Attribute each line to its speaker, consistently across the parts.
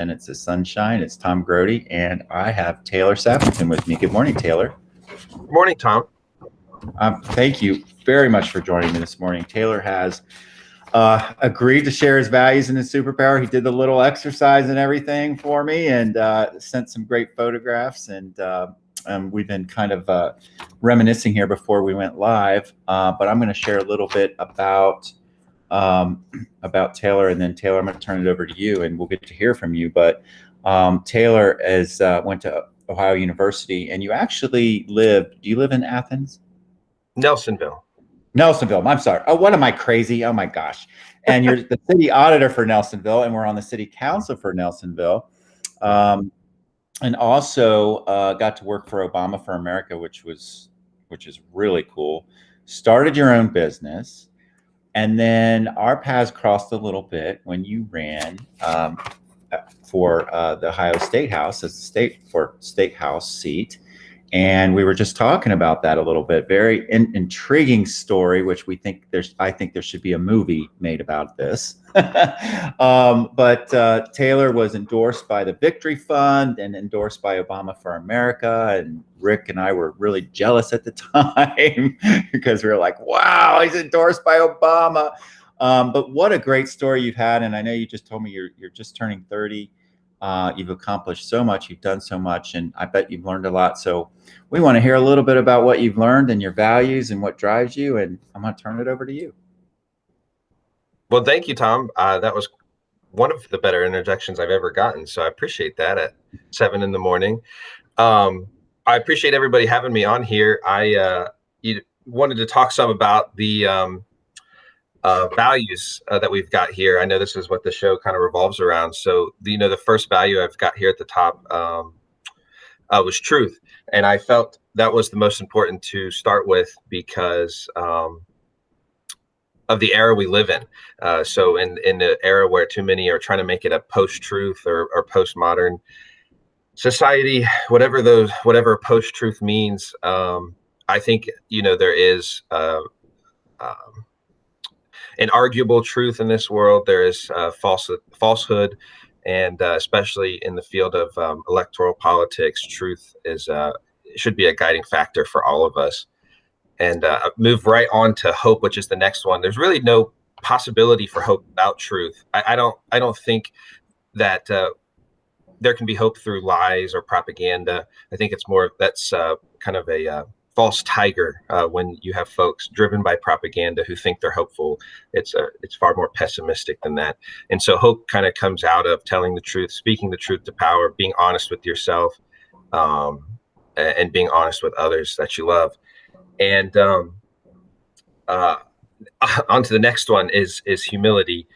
Speaker 1: and it's the sunshine. It's Tom Grody, and I have Taylor Sappington with me. Good morning, Taylor.
Speaker 2: Good morning, Tom.
Speaker 1: Thank you very much for joining me this morning. Taylor has agreed to share his values and his superpower. He did the little exercise and everything for me, and sent some great photographs. And we've been kind of reminiscing here before we went live. But I'm going to share a little bit about Taylor, and then Taylor, I'm going to turn it over to you, and we'll get to hear from you. But Taylor went to Ohio University, and you actually do you live in Athens?
Speaker 2: Nelsonville.
Speaker 1: I'm sorry. Oh, what am I, crazy? Oh my gosh. And you're the city auditor for Nelsonville, and we're on the city council for Nelsonville. And also got to work for Obama for America, which is really cool. Started your own business. And then our paths crossed a little bit when you ran for the Ohio State House as the State House seat. And we were just talking about that a little bit. Very intriguing story, which I think there should be a movie made about this. But Taylor was endorsed by the Victory Fund and endorsed by Obama for America. And Rick and I were really jealous at the time because we were like, wow, he's endorsed by Obama. But what a great story you've had. And I know you just told me you're just turning 30. You've accomplished so much. You've done so much. And I bet you've learned a lot. So we want to hear a little bit about what you've learned and your values and what drives you. And I'm going to turn it over to you.
Speaker 2: Well, thank you, Tom. That was one of the better interjections I've ever gotten. So I appreciate that at 7 a.m. I appreciate everybody having me on here. I wanted to talk some about the values that we've got here. I know this is what the show kind of revolves around. So, the first value I've got here at the top was truth. And I felt that was the most important to start with because of the era we live in. So in the era where too many are trying to make it a post-truth or postmodern society, whatever post-truth means, I think, there is an arguable truth in this world. There is falsehood, and especially in the field of electoral politics, truth should be a guiding factor for all of us. And move right on to hope, which is the next one. There's really no possibility for hope without truth. I don't think that there can be hope through lies or propaganda. I think that's kind of a false tiger when you have folks driven by propaganda who think they're hopeful. It's far more pessimistic than that. And so hope kind of comes out of telling the truth, speaking the truth to power, being honest with yourself, and being honest with others that you love. And on to the next one is humility.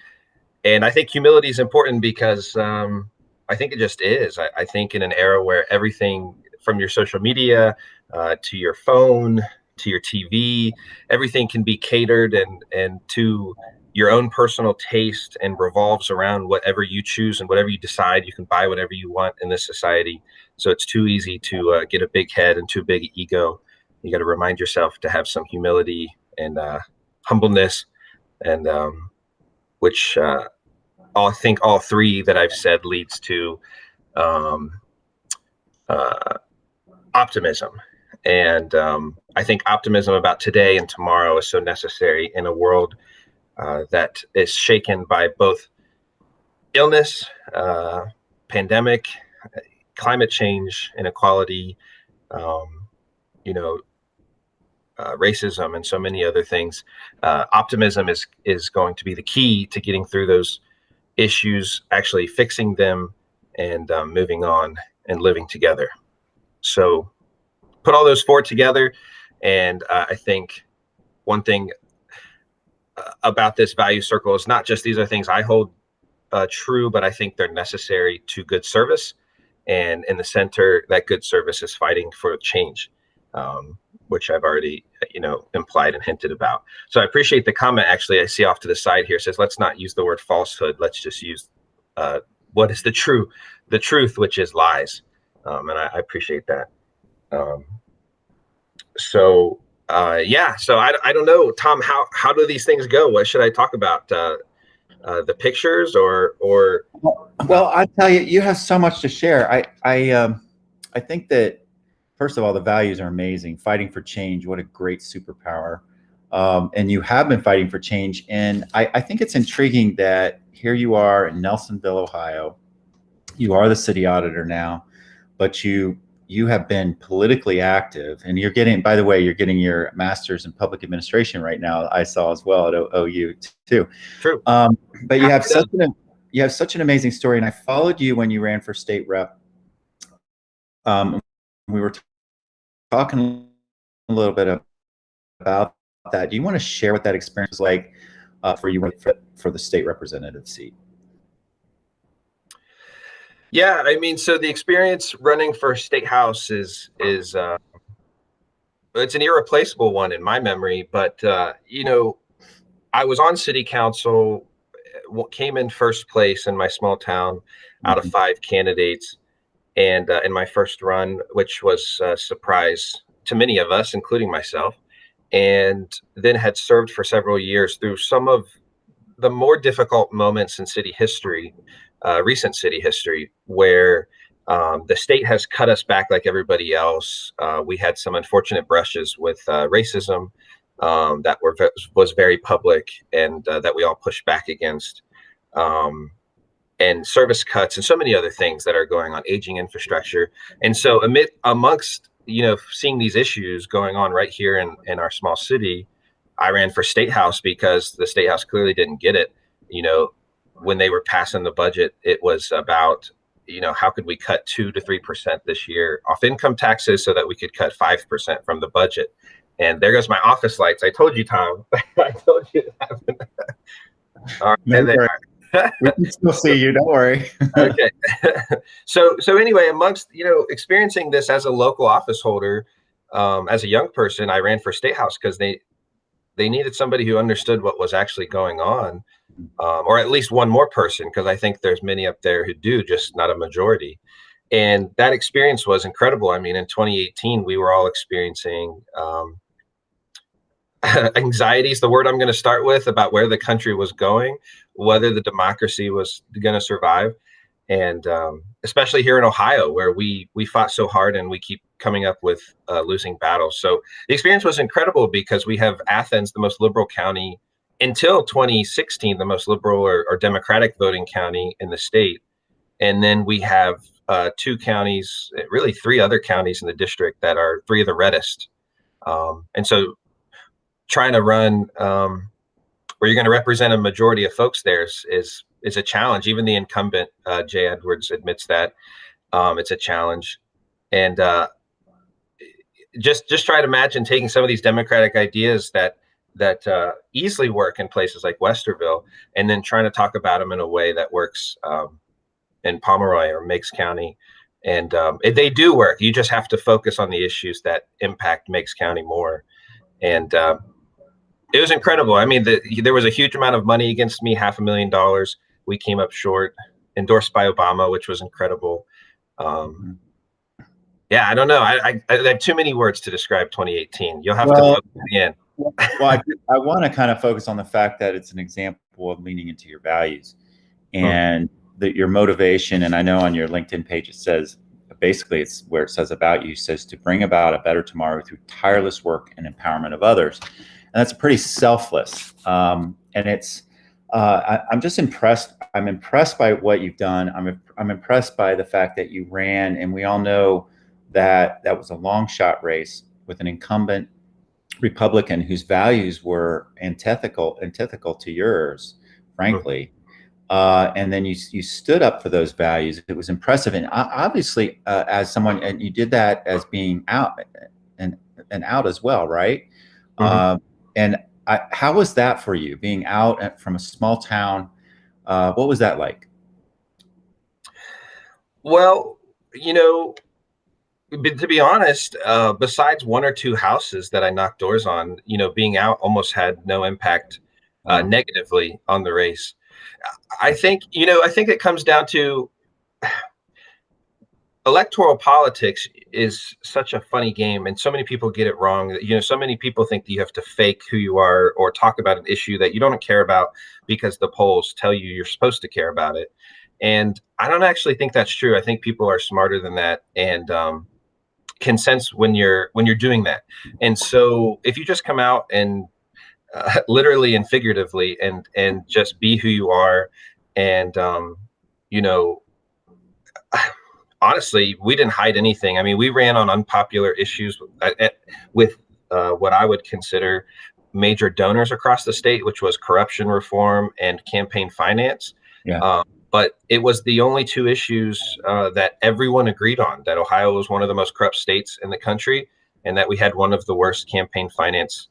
Speaker 2: And I think humility is important because I think it just is. I think in an era where everything from your social media to your phone, to your TV, everything can be catered and to your own personal taste and revolves around whatever you choose and whatever you decide. You can buy whatever you want in this society. So it's too easy to get a big head and too big ego. You got to remind yourself to have some humility and humbleness, and which I think all three that I've said leads to optimism. And I think optimism about today and tomorrow is so necessary in a world that is shaken by both illness, pandemic, climate change, inequality, racism, and so many other things. Optimism is going to be the key to getting through those issues, actually fixing them, and moving on and living together. So put all those four together, and I think one thing about this value circle is not just these are things I hold true, but I think they're necessary to good service. And in the center, that good service is fighting for change, which I've already, implied and hinted about. So I appreciate the comment. Actually, I see off to the side here, says, let's not use the word falsehood. Let's just use what is the truth, which is lies. And I appreciate that. So I don't know, Tom, how do these things go? What should I talk about? the pictures or
Speaker 1: Well, I tell you, you have so much to share. I think that first of all, the values are amazing. Fighting for change, what a great superpower. And you have been fighting for change. And I think it's intriguing that here you are in Nelsonville, Ohio. You are the city auditor now, but you have been politically active, and you're getting, by the way, you're getting your master's in public administration right now. I saw as well at OU too.
Speaker 2: true.
Speaker 1: But you have such an amazing story, and I followed you when you ran for state rep. We were talking a little bit about that. Do you want to share what that experience was like for you for the state representative seat?
Speaker 2: Yeah, I mean, so the experience running for state house is it's an irreplaceable one in my memory. But I was on city council, came in first place in my small town out of 5 candidates, and in my first run, which was a surprise to many of us, including myself, and then had served for several years through some of the more difficult moments in city history, recent city history, where the state has cut us back like everybody else. We had some unfortunate brushes with racism that was very public, and that we all pushed back against, and service cuts and so many other things that are going on, aging infrastructure. And so amongst seeing these issues going on right here in our small city, I ran for state house because the state house clearly didn't get it. When they were passing the budget, it was about, how could we cut 2 to 3% this year off income taxes so that we could cut 5% from the budget. And there goes my office lights. I told you, Tom. I told you it happened. All right,
Speaker 1: No, we can still see you. Don't worry.
Speaker 2: Okay. So anyway, amongst experiencing this as a local office holder, as a young person, I ran for state house because they needed somebody who understood what was actually going on, or at least one more person, because I think there's many up there who do, just not a majority. And that experience was incredible. I mean, in 2018, we were all experiencing anxiety is the word I'm going to start with, about where the country was going, whether the democracy was going to survive. And especially here in Ohio, where we fought so hard and we keep coming up with losing battles. So the experience was incredible because we have Athens, the most liberal county, until 2016, the most liberal or Democratic voting county in the state. And then we have 2 counties, really 3 other counties in the district that are 3 of the reddest. And so trying to run where you're going to represent a majority of folks there is a challenge. Even the incumbent, Jay Edwards, admits that it's a challenge. And just try to imagine taking some of these democratic ideas that easily work in places like Westerville, and then trying to talk about them in a way that works in Pomeroy or Meigs County. And they do work. You just have to focus on the issues that impact Meigs County more. And it was incredible. I mean, there was a huge amount of money against me, $500,000. We came up short, endorsed by Obama, which was incredible. Yeah, I don't know. I have too many words to describe 2018. You'll have to look at the end.
Speaker 1: Well, I want to kind of focus on the fact that it's an example of leaning into your values and that your motivation. And I know on your LinkedIn page, it says, basically it's where it says about you, says to bring about a better tomorrow through tireless work and empowerment of others. And that's pretty selfless. And it's, I'm just impressed. I'm impressed by what you've done. I'm impressed by the fact that you ran, and we all know that that was a long shot race with an incumbent Republican whose values were antithetical to yours, frankly. And then you stood up for those values. It was impressive. And obviously, as someone, and you did that as being out and out as well, right? And how was that for you, being out from a small town? What was that like?
Speaker 2: Well, to be honest, besides 1 or 2 houses that I knocked doors on, being out almost had no impact negatively on the race. I think it comes down to electoral politics is such a funny game, and so many people get it wrong. So many people think that you have to fake who you are or talk about an issue that you don't care about because the polls tell you you're supposed to care about it. And I don't actually think that's true. I think people are smarter than that, and can sense when you're doing that. And so if you just come out and literally and figuratively and just be who you are, and you know honestly, we didn't hide anything. I mean, we ran on unpopular issues with what I would consider major donors across the state, which was corruption reform and campaign finance.
Speaker 1: Yeah.
Speaker 2: But it was the only two issues that everyone agreed on, that Ohio was one of the most corrupt states in the country, and that we had one of the worst campaign finance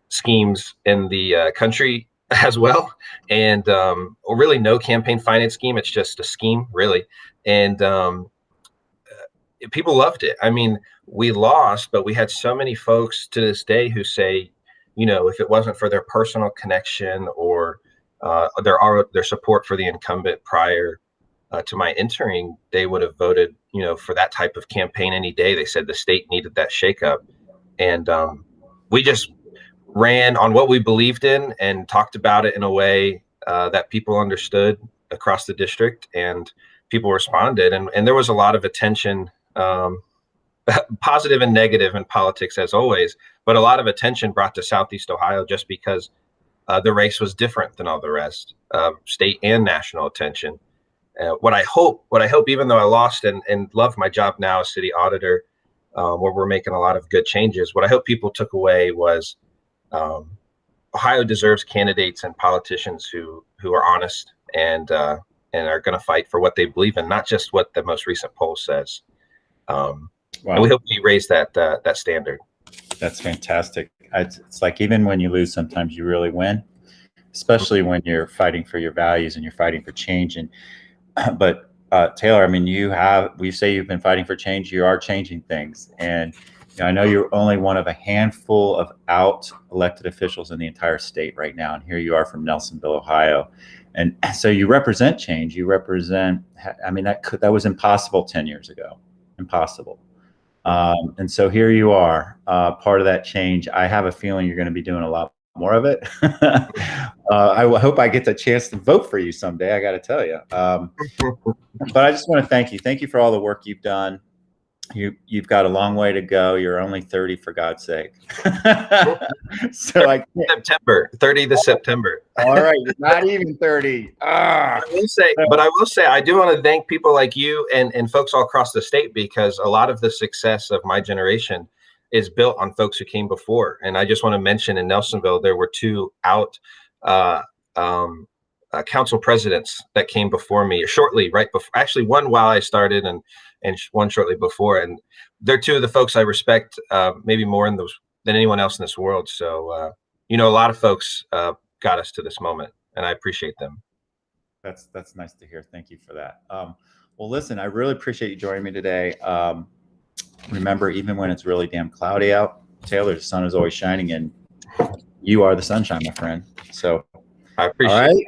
Speaker 2: schemes in the country as well. And really no campaign finance scheme. It's just a scheme, really. And people loved it. I mean, we lost, but we had so many folks to this day who say, if it wasn't for their personal connection or their support for the incumbent prior to my entering, they would have voted, for that type of campaign any day. They said the state needed that shakeup. And we just ran on what we believed in and talked about it in a way that people understood across the district, and people responded. And there was a lot of attention, positive and negative in politics as always, but a lot of attention brought to Southeast Ohio just because the race was different than all the rest, state and national attention. What I hope, even though I lost and love my job now as city auditor, where we're making a lot of good changes, what I hope people took away was Ohio deserves candidates and politicians who are honest and are going to fight for what they believe in, not just what the most recent poll says. Wow. And we hope we raise that standard.
Speaker 1: That's fantastic. It's like, even when you lose, sometimes you really win, especially when you're fighting for your values and you're fighting for change. And but Taylor, I mean, we say you've been fighting for change. You are changing things, and I know you're only one of a handful of elected officials in the entire state right now, and here you are from Nelsonville, Ohio, and so you represent change. You represent. I mean, that was impossible 10 years ago. Impossible. And so here you are, part of that change. I have a feeling you're going to be doing a lot more of it. I hope I get the chance to vote for you someday, I got to tell you. But I just want to thank you. Thank you for all the work you've done. You've got a long way to go. You're only 30, for God's sake. So
Speaker 2: September 30 to September.
Speaker 1: All right, you're not even 30.
Speaker 2: I will say, I do want to thank people like you and folks all across the state, because a lot of the success of my generation is built on folks who came before. And I just want to mention, in Nelsonville, there were two council presidents that came before me, shortly right before, actually one while I started and one shortly before. And they're two of the folks I respect maybe more than anyone else in this world. So, a lot of folks got us to this moment, and I appreciate them.
Speaker 1: That's nice to hear. Thank you for that. Well, listen, I really appreciate you joining me today. Remember, even when it's really damn cloudy out, Taylor, the sun is always shining, and you are the sunshine, my friend. So
Speaker 2: I appreciate it.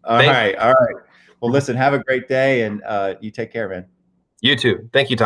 Speaker 1: All right. Well, listen, have a great day, and you take care, man.
Speaker 2: You too. Thank you, Tom.